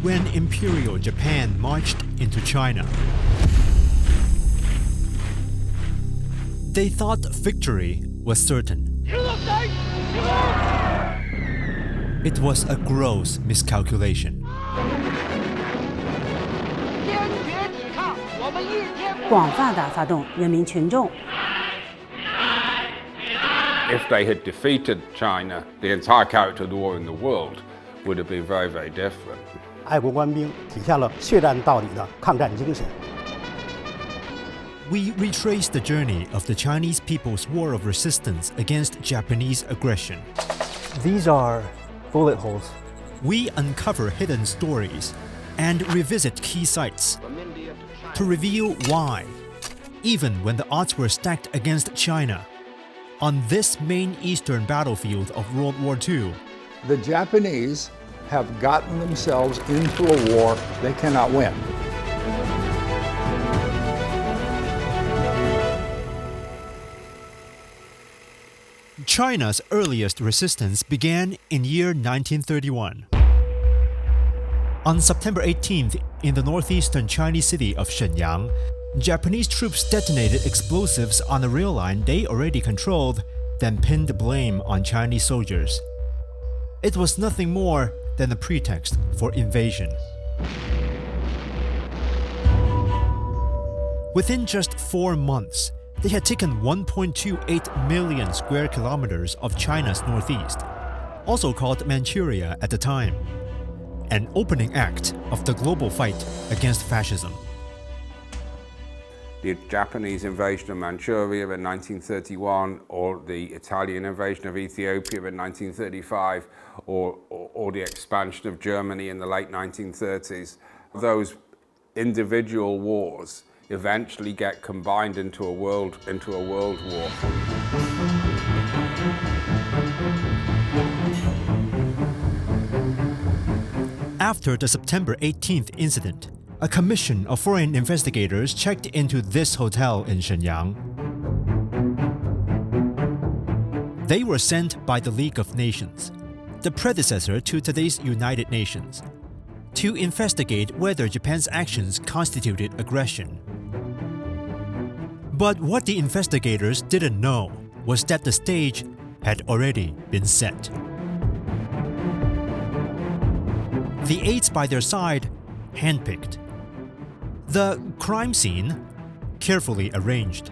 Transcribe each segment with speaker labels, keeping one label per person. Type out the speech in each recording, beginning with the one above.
Speaker 1: when Imperial Japan marched into China. They thought victory was certain. It was a gross miscalculation.
Speaker 2: 广泛地发动人民群众。
Speaker 3: If they had defeated China, the entire character of the war in the world would have been very, very different.
Speaker 4: 爱国官兵体现了血战到底的抗战精神。
Speaker 1: We retrace the journey of the Chinese people's war of resistance against Japanese aggression.
Speaker 4: These are bullet holes.
Speaker 1: We uncover hidden stories and revisit key sites to reveal why, even when the odds were stacked against China, on this main eastern battlefield of World War II,
Speaker 5: the Japanese have gotten themselves into a war they cannot win.
Speaker 1: China's earliest resistance began in year 1931. On September 18th, in the northeastern Chinese city of Shenyang, Japanese troops detonated explosives on a rail line they already controlled, then pinned blame on Chinese soldiers. It was nothing more than a pretext for invasion. Within just 4 months, they had taken 1.28 million square kilometers of China's northeast, also called Manchuria at the time, an opening act of the global fight against fascism.
Speaker 3: The Japanese invasion of Manchuria in 1931, or the Italian invasion of Ethiopia in 1935, or the expansion of Germany in the late 1930s, those individual wars eventually get combined into a world war.
Speaker 1: After the September 18th incident, a commission of foreign investigators checked into this hotel in Shenyang. They were sent by the League of Nations, the predecessor to today's United Nations, to investigate whether Japan's actions constituted aggression. But what the investigators didn't know was that the stage had already been set. The aides by their side, handpicked. The crime scene, carefully arranged.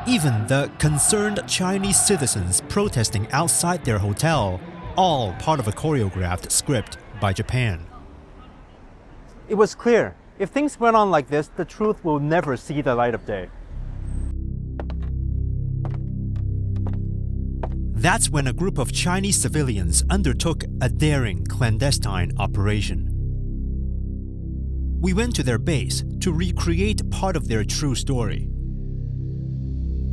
Speaker 1: Even the concerned Chinese citizens protesting outside their hotel, all part of a choreographed script by Japan.
Speaker 6: It was clear, if things went on like this, the truth will never see the light of day.
Speaker 1: That's when a group of Chinese civilians undertook a daring clandestine operation. We went to their base to recreate part of their true story.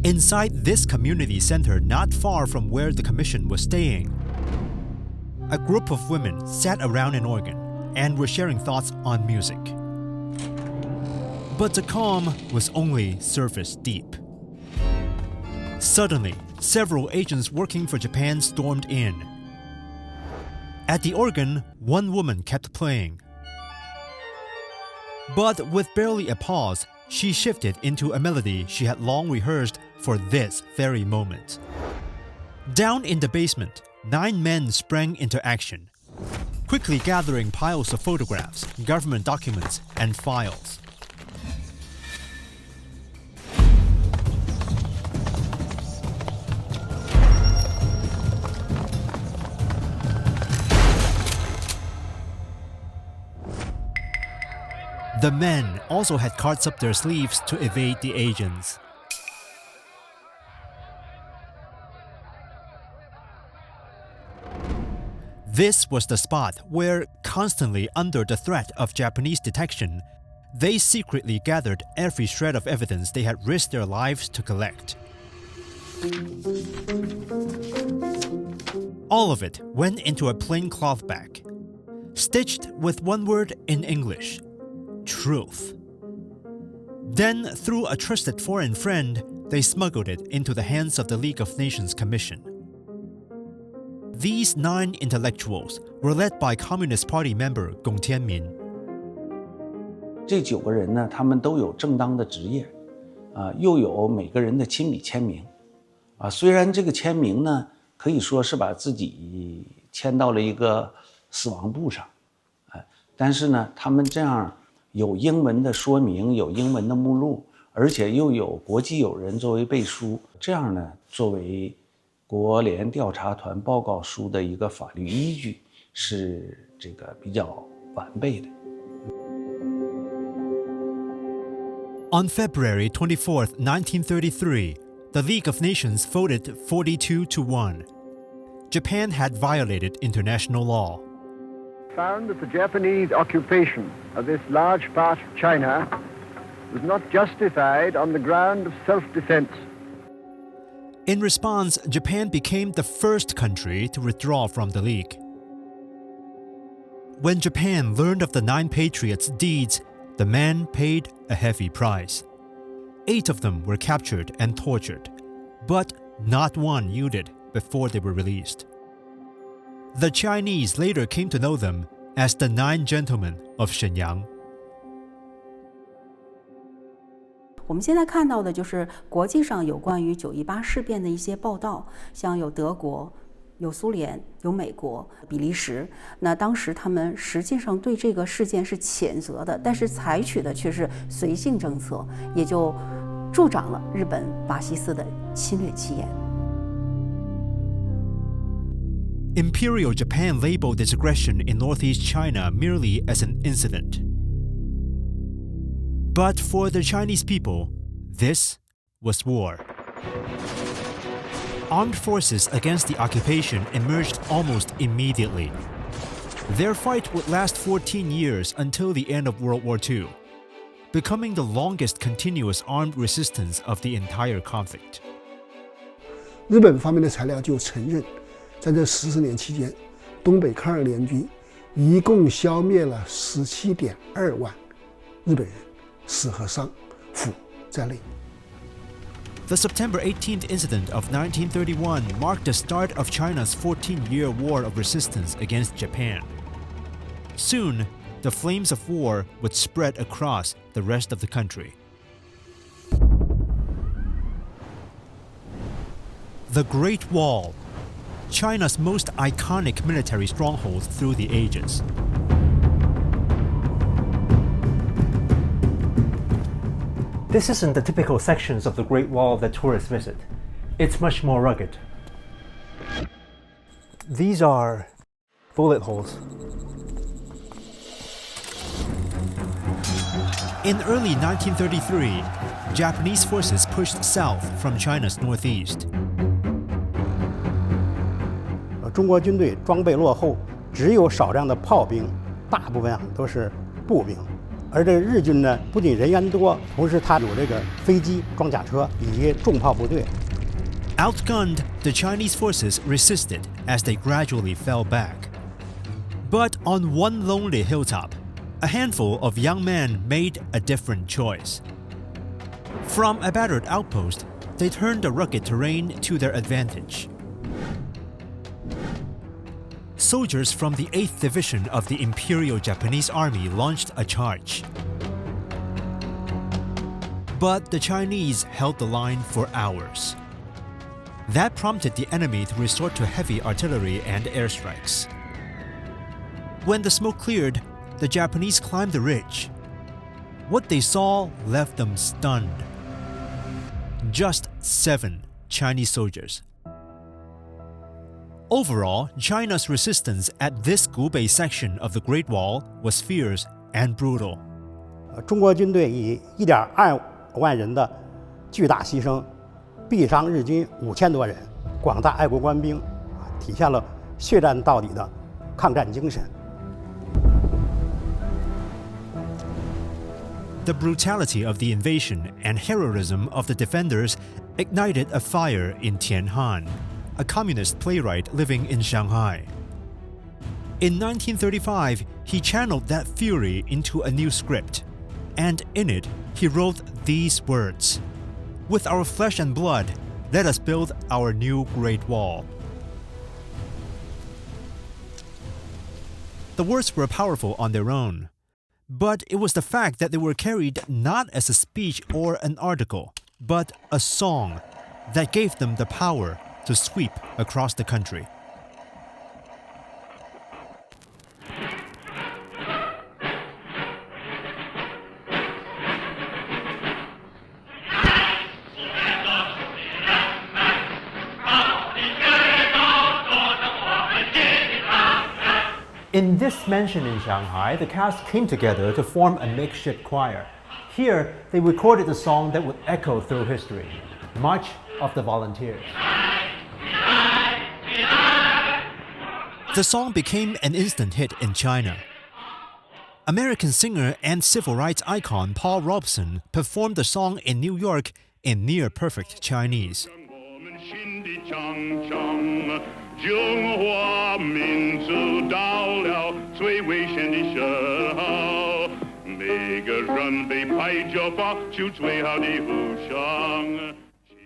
Speaker 1: Inside this community center not far from where the commission was staying, a group of women sat around an organ and were sharing thoughts on music. But the calm was only surface deep. Suddenly, several agents working for Japan stormed in. At the organ, one woman kept playing. But with barely a pause, she shifted into a melody she had long rehearsed for this very moment. Down in the basement, 9 men sprang into action, quickly gathering piles of photographs, government documents, and files. The men also had cards up their sleeves to evade the agents. This was the spot where, constantly under the threat of Japanese detection, they secretly gathered every shred of evidence they had risked their lives to collect. All of it went into a plain cloth bag, stitched with one word in English: truth. Then, through a trusted foreign friend, they smuggled it into the hands of the League of Nations Commission. These 9 intellectuals were led by Communist Party member Gong Tianmin.
Speaker 7: 这9个人呢，他们都有正当的职业，又有每个人的亲笔签名，虽然这个签名呢，可以说是把自己签到了一个死亡簿上，但是呢，他们这样有英文的说明，有英文的目录，而且又有国际友人作为背书，这样呢，作为国联调查团报告书的一个法律依据，是这个比较完备的。
Speaker 1: On February 24, 1933, the League of Nations voted 42-1. Japan had violated international law.
Speaker 8: Found that the Japanese occupation of this large part of China was not justified on the ground of self-defense.
Speaker 1: In response, Japan became the first country to withdraw from the League. When Japan learned of the 9 patriots' deeds, the men paid a heavy price. 8 of them were captured and tortured, but not one yielded before they were released. The Chinese later came to know them as the 9 Gentlemen of Shenyang.
Speaker 2: 我们现在看到的就是国际上有关于9·18事变的一些报道，像有德国、有苏联、有美国、比利时。那当时他们实际上对这个事件是谴责的，但是采取的却是绥靖政策，也就助长了日本法西斯的侵略气焰。
Speaker 1: Imperial Japan labeled its aggression in northeast China merely as an incident. But for the Chinese people, this was war. Armed forces against the occupation emerged almost immediately. Their fight would last 14 years until the end of World War II, becoming the longest continuous armed resistance of the entire conflict.
Speaker 9: 日本方面的材料就承认，在这40年期间，东北抗日联军一共消灭了17.2万日本人，死和伤，俘在内。
Speaker 1: The September 18th incident of 1931 marked the start of China's 14-year war of resistance against Japan. Soon, the flames of war would spread across the rest of the country. The Great Wall, China's most iconic military stronghold through the ages.
Speaker 6: This isn't the typical sections of the Great Wall that tourists visit. It's much more rugged. These are bullet holes.
Speaker 1: In early 1933, Japanese forces pushed south from China's northeast.
Speaker 4: 中国军队装备落后，只有少量的炮兵，大部分都是步兵。而这个日军呢，不仅人员多，同时他有这个飞机、装甲车以及重炮部队。
Speaker 1: Outgunned, the Chinese forces resisted as they gradually fell back. But on one lonely hilltop, a handful of young men made a different choice. From a battered outpost, they turned the rugged terrain to their advantage. Soldiers from the 8th Division of the Imperial Japanese Army launched a charge. But the Chinese held the line for hours. That prompted the enemy to resort to heavy artillery and airstrikes. When the smoke cleared, the Japanese climbed the ridge. What they saw left them stunned. Just 7 Chinese soldiers. Overall, China's resistance at this Gubei section of the Great Wall was fierce and brutal.
Speaker 4: 中国军队以1.2万人的巨大牺牲，毙伤日军5000多人，广大爱国官兵，体现了血战到底的抗战精神。
Speaker 1: The brutality of the invasion and heroism of the defenders ignited a fire in Tianhan, a communist playwright living in Shanghai. In 1935, he channeled that fury into a new script, and in it, he wrote these words: "With our flesh and blood, let us build our new Great Wall." The words were powerful on their own, but it was the fact that they were carried not as a speech or an article, but a song that gave them the power to sweep across the country.
Speaker 6: In this mansion in Shanghai, the cast came together to form a makeshift choir. Here, they recorded a song that would echo through history, March of the Volunteers.
Speaker 1: The song became an instant hit in China. American singer and civil rights icon Paul Robeson performed the song in New York in near-perfect Chinese.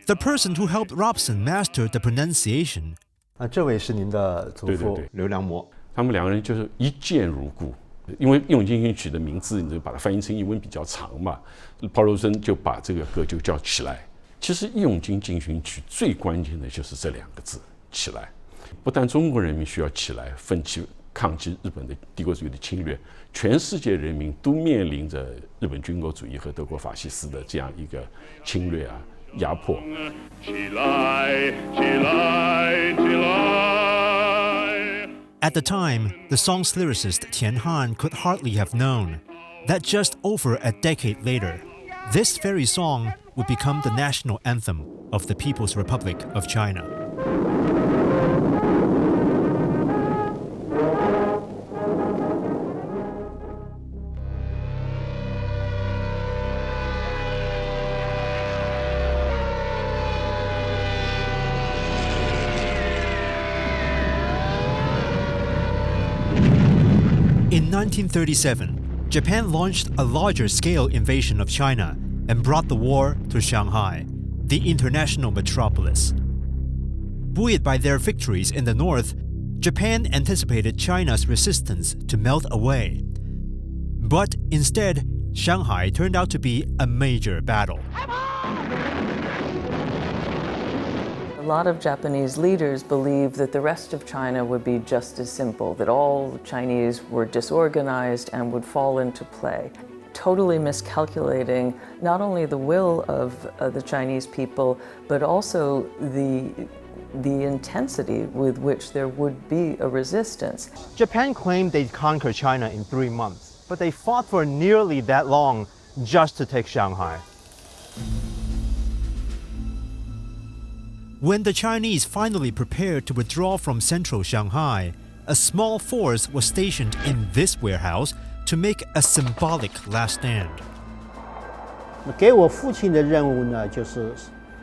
Speaker 1: The person who helped Robeson master the pronunciation.
Speaker 6: 这位是您的祖父
Speaker 10: 对
Speaker 6: 刘良模。
Speaker 10: 他们两个人就是一见如故。因为《义勇进行曲》的名字，你就把它翻译成英文比较长嘛。Paul Robeson就把这个歌就叫起来。其实《义勇军进行曲》最关键的就是这两个字“起来”。不但中国人民需要起来奋起抗击日本的帝国主义的侵略，全世界人民都面临着日本军国主义和德国法西斯的这样一个侵略啊、压迫。起来，起来，起
Speaker 1: 来。At the time, the song's lyricist Tian Han could hardly have known that just over a decade later, this very song would become the national anthem of the People's Republic of China. In 1937, Japan launched a larger-scale invasion of China and brought the war to Shanghai, the international metropolis. Buoyed by their victories in the north, Japan anticipated China's resistance to melt away. But instead, Shanghai turned out to be a major battle.
Speaker 11: A lot of Japanese leaders believed that the rest of China would be just as simple, that all Chinese were disorganized and would fall into play, totally miscalculating not only the will of the Chinese people, but also the intensity with which there would be a resistance.
Speaker 6: Japan claimed they'd conquer China in 3 months, but they fought for nearly that long just to take Shanghai.
Speaker 1: When the Chinese finally prepared to withdraw from central Shanghai, a small force was stationed in this warehouse to make a symbolic last stand.
Speaker 4: 给我父亲的任务呢，就是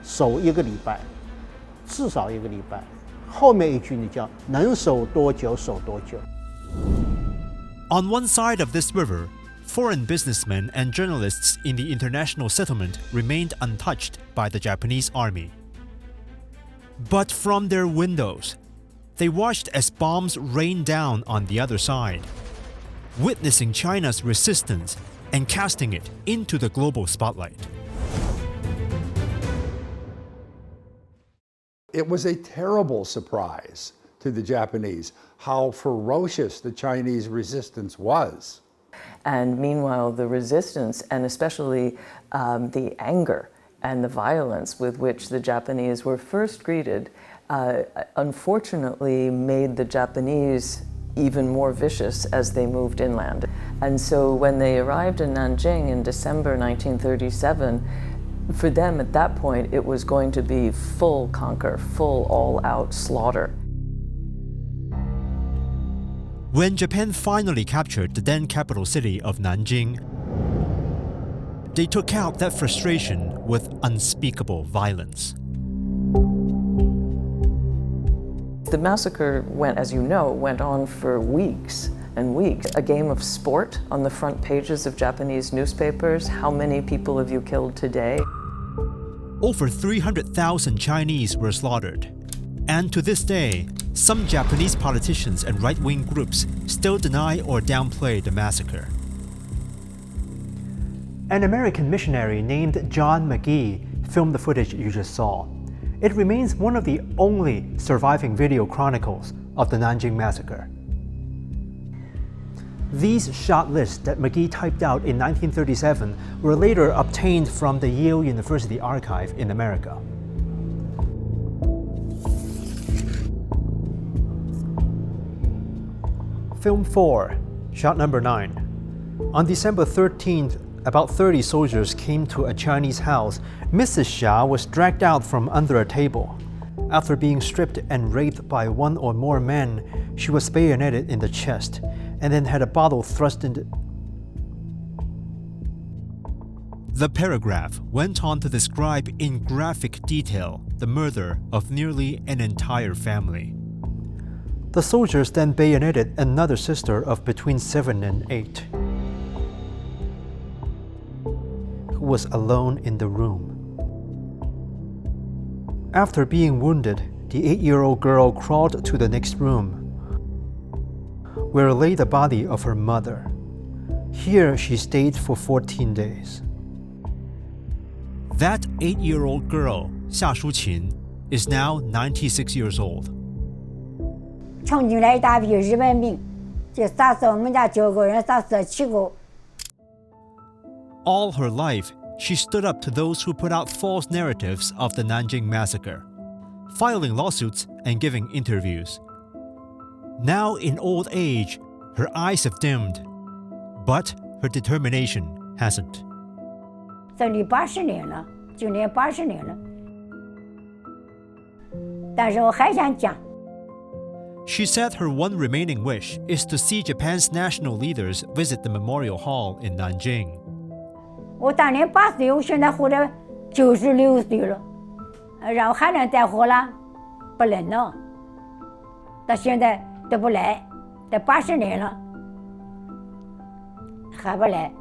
Speaker 4: 守1个礼拜，至少1个礼拜。后面一句呢叫能守多久守多久。
Speaker 1: On one side of this river, foreign businessmen and journalists in the international settlement remained untouched by the Japanese army. But from their windows, they watched as bombs rained down on the other side, witnessing China's resistance and casting it into the global spotlight.
Speaker 5: It was a terrible surprise to the Japanese how ferocious the Chinese resistance was.
Speaker 11: And meanwhile, the resistance, and especially the anger and the violence with which the Japanese were first greeted, unfortunately made the Japanese even more vicious as they moved inland. And so when they arrived in Nanjing in December 1937, for them at that point it was going to be full conquer, full all-out slaughter.
Speaker 1: When Japan finally captured the then capital city of Nanjing, they took out that frustration with unspeakable violence.
Speaker 11: The massacre went, as you know, went on for weeks and weeks. A game of sport on the front pages of Japanese newspapers. How many people have you killed today?
Speaker 1: Over 300,000 Chinese were slaughtered. And to this day, some Japanese politicians and right-wing groups still deny or downplay the massacre.
Speaker 6: An American missionary named John McGee filmed the footage you just saw. It remains one of the only surviving video chronicles of the Nanjing Massacre. These shot lists that McGee typed out in 1937 were later obtained from the Yale University Archive in America. Film 4, shot number 9. On December 13th, about 30 soldiers came to a Chinese house. Mrs. Xia was dragged out from under a table. After being stripped and raped by one or more men, she was bayoneted in the chest and then had a bottle thrust into...
Speaker 1: The paragraph went on to describe in graphic detail the murder of nearly an entire family.
Speaker 6: The soldiers then bayoneted another sister of between 7 and 8, who was alone in the room. After being wounded, the 8-year-old girl crawled to the next room, where lay the body of her mother. Here she stayed for 14 days.
Speaker 1: That 8-year-old girl, Xia Shuqin, is now 96 years old.
Speaker 12: 冲进来一大批日本兵，就杀死我们家9个人，杀死了7个。
Speaker 1: All her life, she stood up to those who put out false narratives of the Nanjing Massacre, filing lawsuits and giving interviews. Now in old age, her eyes have dimmed, but her determination hasn't.
Speaker 12: 这里80年了，今年80年了，但是我还想讲。
Speaker 1: She said her one remaining wish is to see Japan's national leaders visit the memorial hall in Nanjing.
Speaker 12: 我当年80岁，我现在活着96岁了，让我还能再活了？不能了，到现在都不来，都80年了，还不来。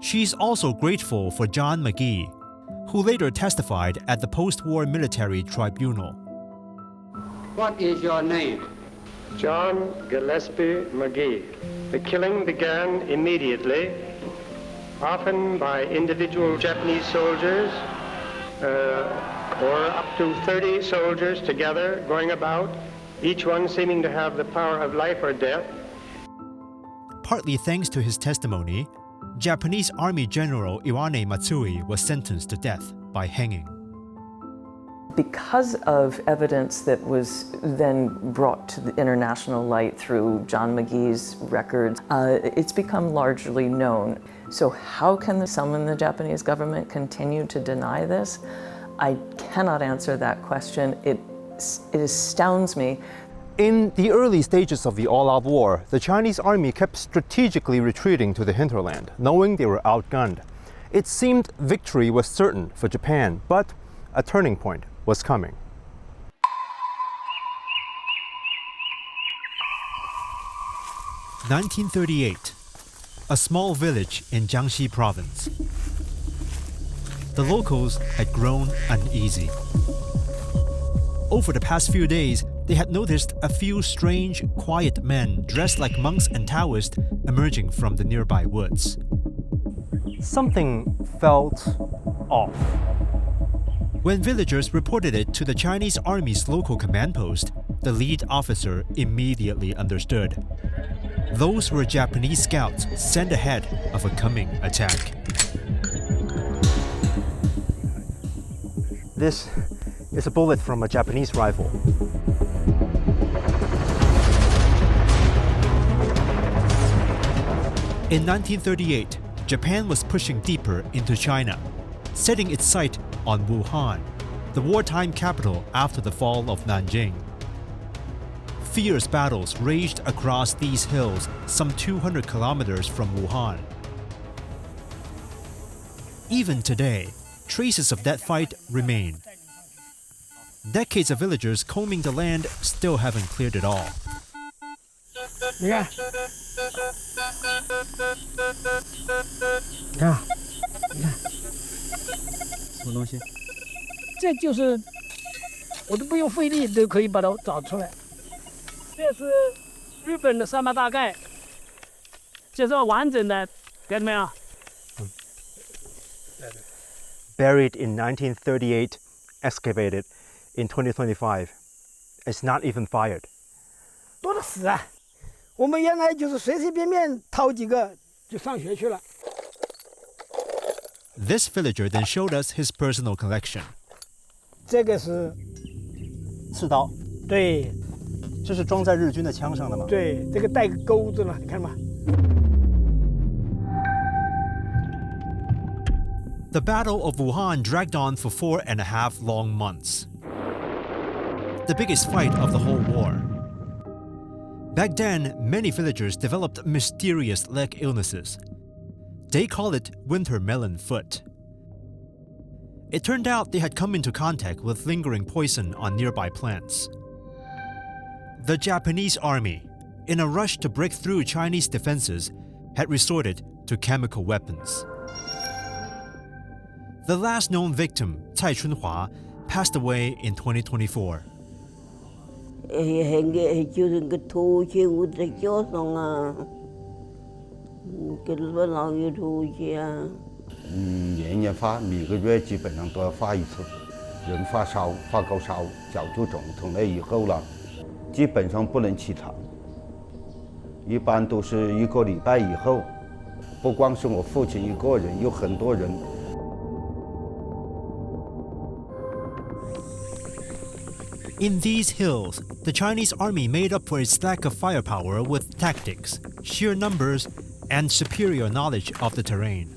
Speaker 1: She's also grateful for John McGee, who later testified at the post-war military tribunal.
Speaker 13: What is your name?
Speaker 14: John Gillespie McGee. The killing began immediately, often by individual Japanese soldiers, or up to 30 soldiers together going about, each one seeming to have the power of life or death.
Speaker 1: Partly thanks to his testimony, Japanese Army General Iwane Matsui was sentenced to death by hanging.
Speaker 11: Because of evidence that was then brought to the international light through John McGee's records, it's become largely known. So how can some in the Japanese government continue to deny this? I cannot answer that question. It astounds me.
Speaker 6: In the early stages of the all-out war, the Chinese army kept strategically retreating to the hinterland, knowing they were outgunned. It seemed victory was certain for Japan, but a turning point was coming.
Speaker 1: (1938), a small village in Jiangxi province. The locals had grown uneasy. Over the past few days, they had noticed a few strange, quiet men dressed like monks and Taoists emerging from the nearby woods.
Speaker 6: Something felt off.
Speaker 1: When villagers reported it to the Chinese Army's local command post, the lead officer immediately understood. Those were Japanese scouts sent ahead of a coming attack.
Speaker 6: This is a bullet from a Japanese rifle.
Speaker 1: In 1938, Japan was pushing deeper into China, setting its sight on Wuhan, the wartime capital after the fall of Nanjing. Fierce battles raged across these hills some 200 kilometers from Wuhan. Even today, traces of that fight remain. Decades of villagers combing the land still haven't cleared it all.
Speaker 15: 你看，你看，你看，
Speaker 6: 什么东西？
Speaker 15: 这就是我都不用费力都可以把它找出来。这是日本的三八大盖，这是完整的，看到没有？
Speaker 6: Buried in 1938, excavated in 2025. It's not even fired.
Speaker 15: 多的是啊！我们原来就是随随便便掏几个就上学去了。
Speaker 1: This villager then showed us his personal collection.
Speaker 15: 这个是
Speaker 6: 刺刀，
Speaker 15: 对，
Speaker 6: 这是装在日军的枪上的吗？
Speaker 15: 对，这个带个钩子了，你看嘛。
Speaker 1: The Battle of Wuhan dragged on for 4.5 long months. The biggest fight of the whole war. Back then, many villagers developed mysterious leg illnesses. They call it winter melon foot. It turned out they had come into contact with lingering poison on nearby plants. The Japanese army, in a rush to break through Chinese defenses, had resorted to chemical weapons. The last known victim, Cai Chunhua, passed away in 2024.
Speaker 16: 就是个头血我在脚上啊，跟着老有头血啊。
Speaker 17: 年年发，每个月基本上都要发一次。人发烧、发高烧、脚就肿，从那以后了，基本上不能起床。一般都是1个礼拜以后，不光是我父亲一个人，有很多人。
Speaker 1: In these hills, the Chinese army made up for its lack of firepower with tactics, sheer numbers, and superior knowledge of the terrain.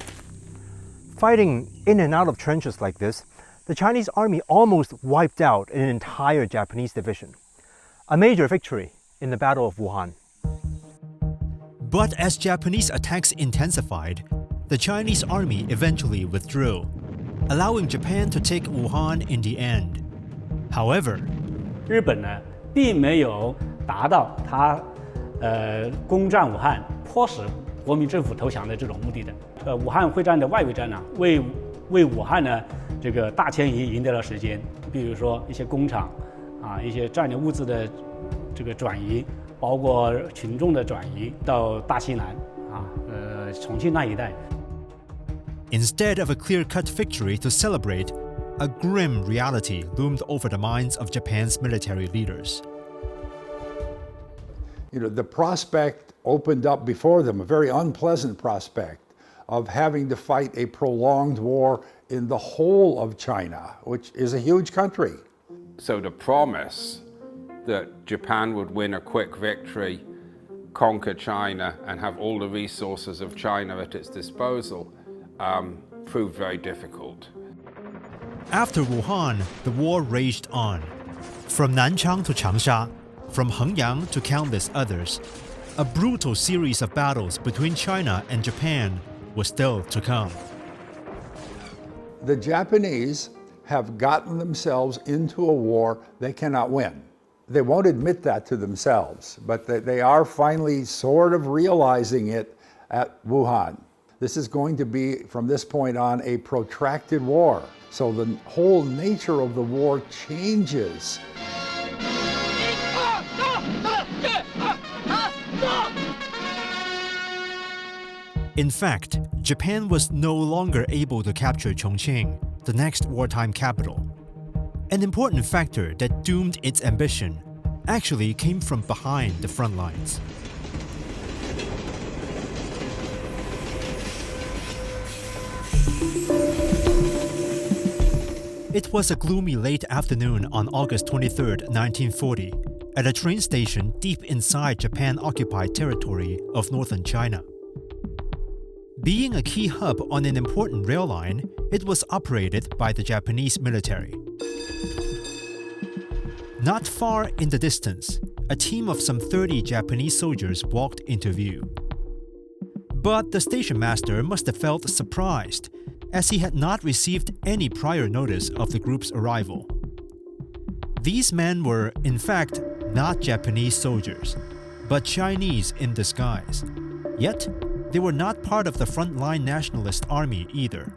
Speaker 6: Fighting in and out of trenches like this, the Chinese army almost wiped out an entire Japanese division. A major victory in the Battle of Wuhan.
Speaker 1: But as Japanese attacks intensified, the Chinese army eventually withdrew, allowing Japan to take Wuhan in the end. However,
Speaker 18: 日本呢，并没有达到他攻占武汉、迫使国民政府投降的这种目的的。武汉会战的外围战呢，为武汉呢这个大迁移赢得了时间。比如说一些工厂啊，一些战略物资的这个转移，包括群众的转移到大西南啊，重庆那一带。
Speaker 1: Instead of a clear-cut victory to celebrate, a grim reality loomed over the minds of Japan's military leaders.
Speaker 5: You know, the prospect opened up before them, a very unpleasant prospect of having to fight a prolonged war in the whole of China, which is a huge country.
Speaker 3: So the promise that Japan would win a quick victory, conquer China, and have all the resources of China at its disposal proved very difficult.
Speaker 1: After Wuhan, the war raged on. From Nanchang to Changsha, from Hengyang to countless others, a brutal series of battles between China and Japan was still to come.
Speaker 5: The Japanese have gotten themselves into a war they cannot win. They won't admit that to themselves, but they are finally sort of realizing it at Wuhan. This is going to be, from this point on, a protracted war. So the whole nature of the war changes.
Speaker 1: In fact, Japan was no longer able to capture Chongqing, the next wartime capital. An important factor that doomed its ambition actually came from behind the front lines. It was a gloomy late afternoon on August 23, 1940, at a train station deep inside Japan-occupied territory of northern China. Being a key hub on an important rail line, it was operated by the Japanese military. Not far in the distance, a team of some 30 Japanese soldiers walked into view. But the station master must have felt surprised, as he had not received any prior notice of the group's arrival. These men were, in fact, not Japanese soldiers, but Chinese in disguise. Yet, they were not part of the frontline nationalist army either.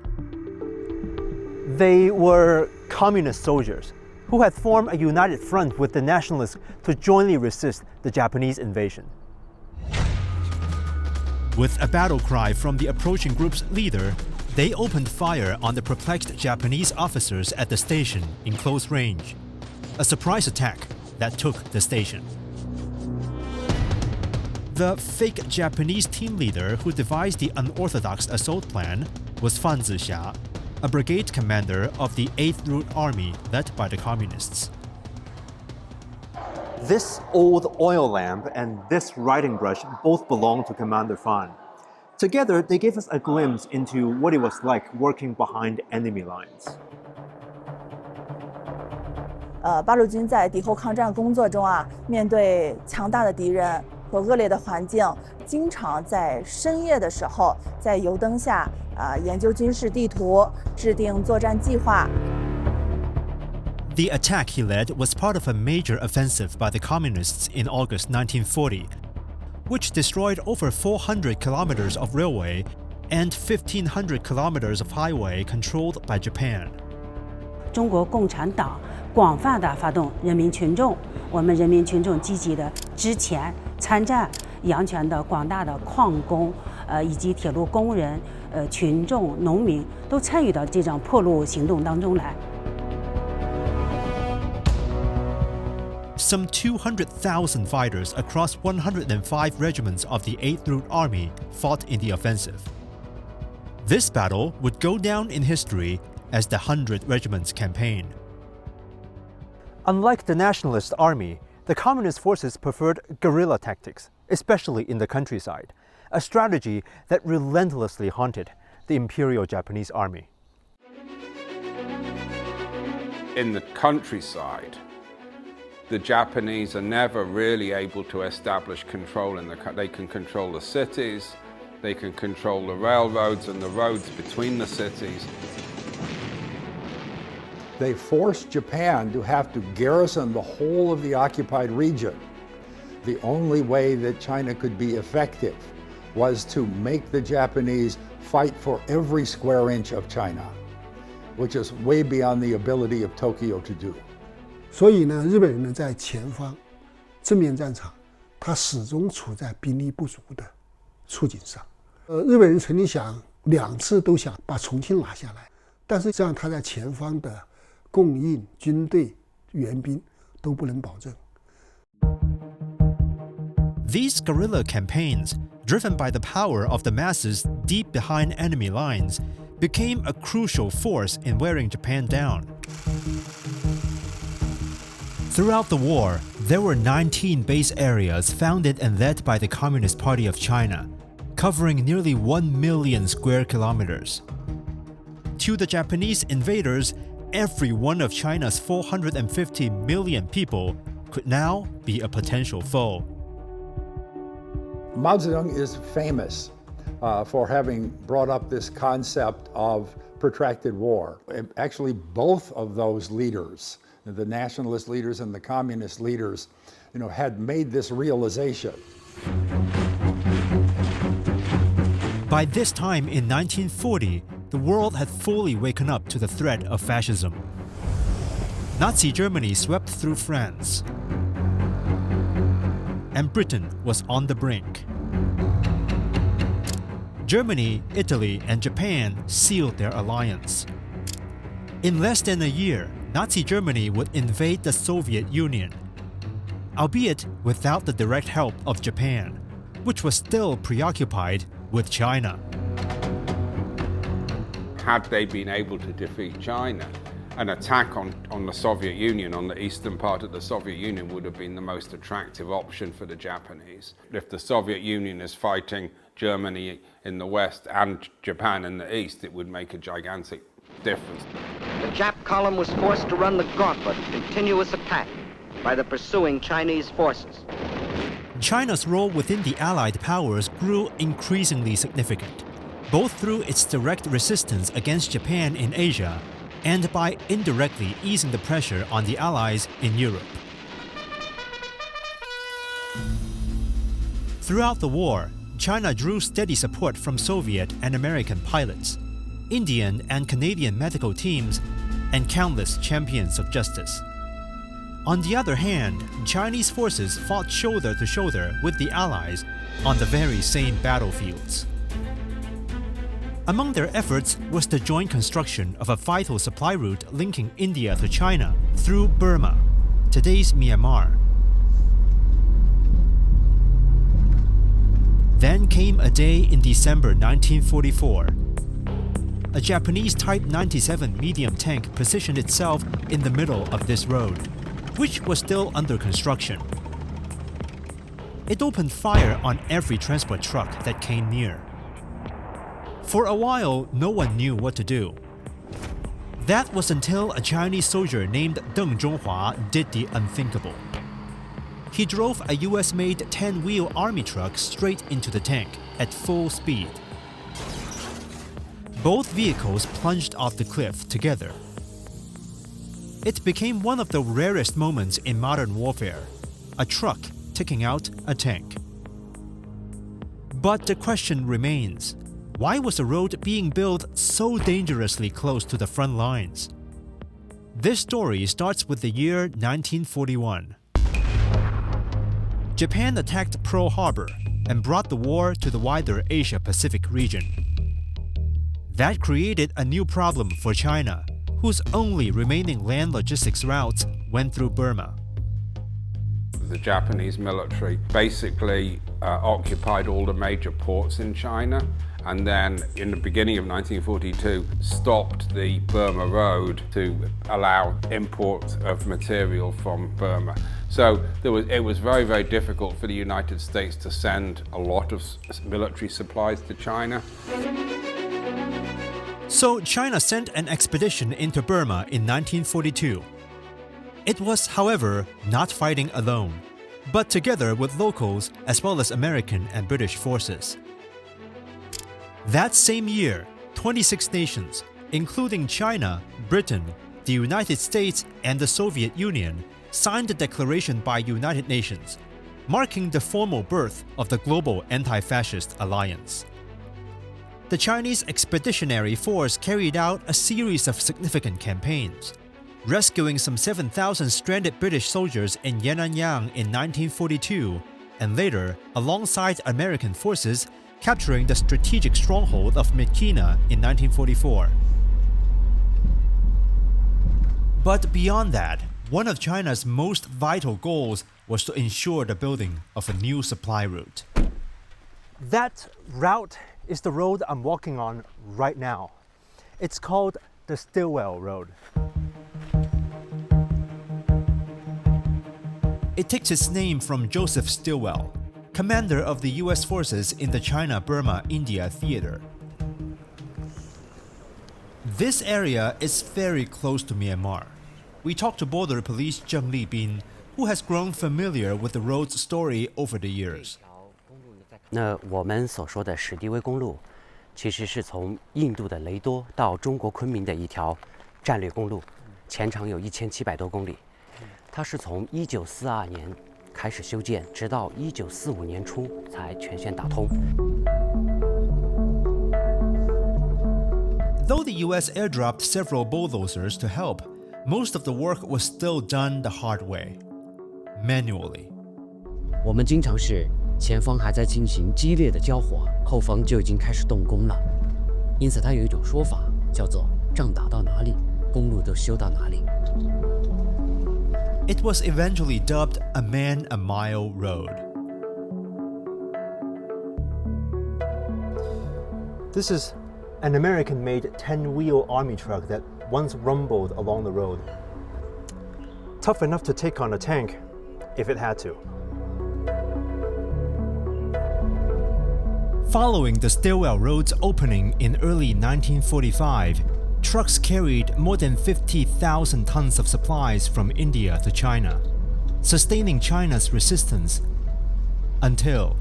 Speaker 6: They were communist soldiers who had formed a united front with the nationalists to jointly resist the Japanese invasion.
Speaker 1: With a battle cry from the approaching group's leader, they opened fire on the perplexed Japanese officers at the station in close range. A surprise attack that took the station. The fake Japanese team leader who devised the unorthodox assault plan was Fan Zixia, a brigade commander of the 8th Route Army led by the Communists.
Speaker 6: This old oil lamp and this writing brush both belong to Commander Fan. Together, they gave us a glimpse into what it was like working behind enemy lines.
Speaker 19: 八路军在敌后抗战工作中啊，面对强大的敌人和恶劣的环境，经常在深夜的时候，在油灯下研究军事地图，制定作战计划。
Speaker 1: The attack he led was part of a major offensive by the Communists in August 1940, which destroyed over 400 kilometers of railway and 1,500 kilometers of highway controlled by Japan.
Speaker 2: 中国共产党广泛地发动人民群众，我们人民群众积极地支前参战，阳泉的广大的矿工，以及铁路工人、群众、农民都参与到这场破路行动当中来。
Speaker 1: Some 200,000 fighters across 105 regiments of the 8th Route Army fought in the offensive. This battle would go down in history as the Hundred-Regiments Campaign.
Speaker 6: Unlike the nationalist army, the communist forces preferred guerrilla tactics, especially in the countryside, a strategy that relentlessly haunted the Imperial Japanese Army.
Speaker 3: In the countryside, the Japanese are never really able to establish control in the country. They can control the cities, they can control the railroads and the roads between the cities.
Speaker 5: They forced Japan to have to garrison the whole of the occupied region. The only way that China could be effective was to make the Japanese fight for every square inch of China, which is way beyond the ability of Tokyo to do.
Speaker 9: 所以呢，日本人呢在前方正面战场，他始终处在兵力不足的处境上。日本人曾经2次都想把重庆拿下来，但是这样他在前方的供应、军队、援兵都不能保证。
Speaker 1: These guerrilla campaigns, driven by the power of the masses deep behind enemy lines, became a crucial force in wearing Japan down. Throughout the war, there were 19 base areas founded and led by the Communist Party of China, covering nearly 1 million square kilometers. To the Japanese invaders, every one of China's 450 million people could now be a potential foe.
Speaker 5: Mao Zedong is famous for having brought up this concept of protracted war. Actually, both of those leaders, the nationalist leaders and the communist leaders, had made this realization.
Speaker 1: By this time in 1940, the world had fully waken up to the threat of fascism. Nazi Germany swept through France, and Britain was on the brink. Germany, Italy, and Japan sealed their alliance. In less than a year, Nazi Germany would invade the Soviet Union, albeit without the direct help of Japan, which was still preoccupied with China.
Speaker 3: Had they been able to defeat China, an attack on the Soviet Union, on the eastern part of the Soviet Union, would have been the most attractive option for the Japanese. If the Soviet Union is fighting Germany in the west and Japan in the east, it would make a gigantic difference.
Speaker 20: The Jap column was forced to run the gauntlet of continuous attack by the pursuing Chinese forces.
Speaker 1: China's role within the Allied powers grew increasingly significant, both through its direct resistance against Japan in Asia and by indirectly easing the pressure on the Allies in Europe. Throughout the war, China drew steady support from Soviet and American pilots, Indian and Canadian medical teams, and countless champions of justice. On the other hand, Chinese forces fought shoulder to shoulder with the Allies on the very same battlefields. Among their efforts was the joint construction of a vital supply route linking India to China through Burma, today's Myanmar. Then came a day in December 1944. A Japanese Type 97 medium tank positioned itself in the middle of this road, which was still under construction. It opened fire on every transport truck that came near. For a while, no one knew what to do. That was until a Chinese soldier named Deng Zhonghua did the unthinkable. He drove a US-made 10-wheel army truck straight into the tank at full speed. Both vehicles plunged off the cliff together. It became one of the rarest moments in modern warfare, a truck taking out a tank. But the question remains, why was the road being built so dangerously close to the front lines? This story starts with the year 1941. Japan attacked Pearl Harbor and brought the war to the wider Asia-Pacific region. That created a new problem for China, whose only remaining land logistics routes went through Burma.
Speaker 3: The Japanese military basically occupied all the major ports in China, and then in the beginning of 1942 stopped the Burma Road to allow import of material from Burma. So it was very, very difficult for the United States to send a lot of military supplies to China.
Speaker 1: So China sent an expedition into Burma in 1942. It was, however, not fighting alone, but together with locals as well as American and British forces. That same year, 26 nations, including China, Britain, the United States, and the Soviet Union, signed the Declaration by United Nations, marking the formal birth of the Global Anti-Fascist Alliance. The Chinese Expeditionary Force carried out a series of significant campaigns, rescuing some 7,000 stranded British soldiers in Yan'an in 1942, and later, alongside American forces, capturing the strategic stronghold of Myitkyina in 1944. But beyond that, one of China's most vital goals was to ensure the building of a new supply route.
Speaker 6: That route is the road I'm walking on right now. It's called the Stilwell Road.
Speaker 1: It takes its name from Joseph Stilwell, commander of the US forces in the China-Burma-India theater. This area is very close to Myanmar. We talked to border police Zheng Libin, who has grown familiar with the road's story over the years.
Speaker 21: 那我们所说的史迪威公路，其实是从印度的雷多到中国昆明的一条战略公路，全长有1700多公里。它是从1942年开始修建，直到1945年初才全线打通。
Speaker 1: Though the US airdropped several bulldozers to help, most of the work was still done the hard way, manually.
Speaker 21: 我们经常是前方还在进行激烈的交火，后方就已经开始动工了。因此，它有一种说法叫做“仗打到哪里，公路都修到哪里”。
Speaker 1: It was eventually dubbed a man-a-mile road.
Speaker 6: This is an American-made 10-wheel army truck that once rumbled along the road. Tough enough to take on a tank if it had to.
Speaker 1: Following the Stilwell Road's opening in early 1945, trucks carried more than 50,000 tons of supplies from India to China, sustaining China's resistance until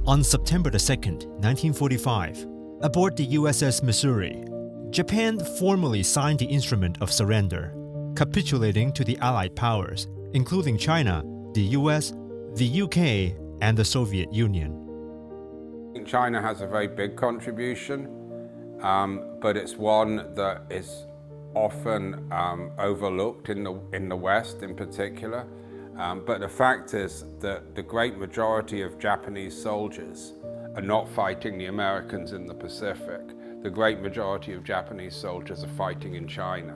Speaker 1: on September 2nd, 1945, aboard the USS Missouri, Japan formally signed the instrument of surrender, capitulating to the Allied powers, including China, the US, the UK, and the Soviet Union.
Speaker 3: China has a very big contribution, but it's one that is often overlooked in the West in particular. But the fact is that the great majority of Japanese soldiers are not fighting the Americans in the Pacific. The great majority of Japanese soldiers are fighting in China.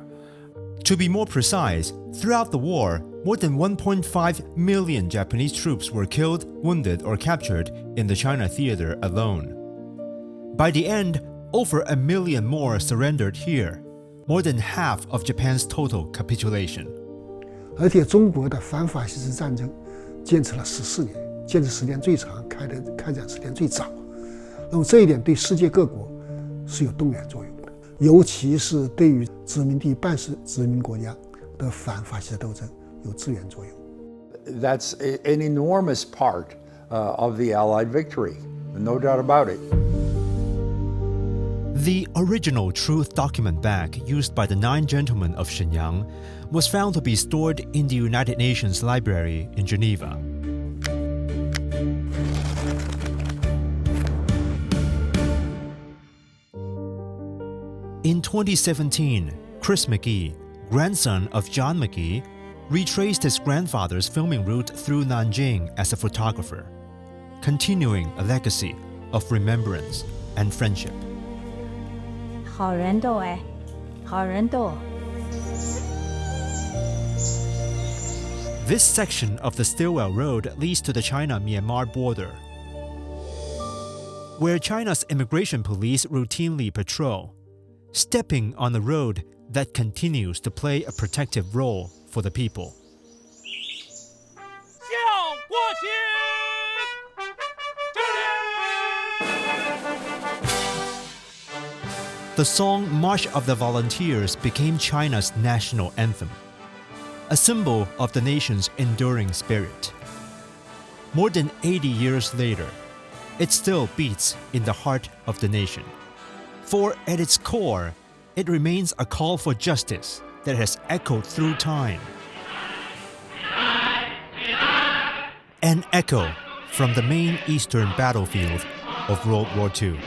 Speaker 1: To be more precise, throughout the war, more than 1.5 million Japanese troops were killed, wounded, or captured in the China theater alone. By the end, over 1 million more surrendered here, more than half of Japan's total capitulation.
Speaker 9: 而且中国的反法西斯战争坚持了14年，坚持时间最长，开展时间最早。那么这一点对世界各国是有动员作用的，尤其是对于殖民地半殖民国家的反法西斯斗争有支援作用。
Speaker 5: That's an enormous part of the Allied victory, no doubt about it.
Speaker 1: The original truth document bag used by the 9 Gentlemen of Shenyang was found to be stored in the United Nations Library in Geneva. In 2017, Chris McGee, grandson of John McGee, retraced his grandfather's filming route through Nanjing as a photographer, continuing a legacy of remembrance and friendship.
Speaker 12: 好人多哎，好人多。
Speaker 1: This section of the Stilwell Road leads to the China-Myanmar border, where China's immigration police routinely patrol, stepping on a road that continues to play a protective role for the people. The song March of the Volunteers became China's national anthem, a symbol of the nation's enduring spirit. More than 80 years later, it still beats in the heart of the nation. For at its core, it remains a call for justice that has echoed through time. An echo from the main eastern battlefield of World War II.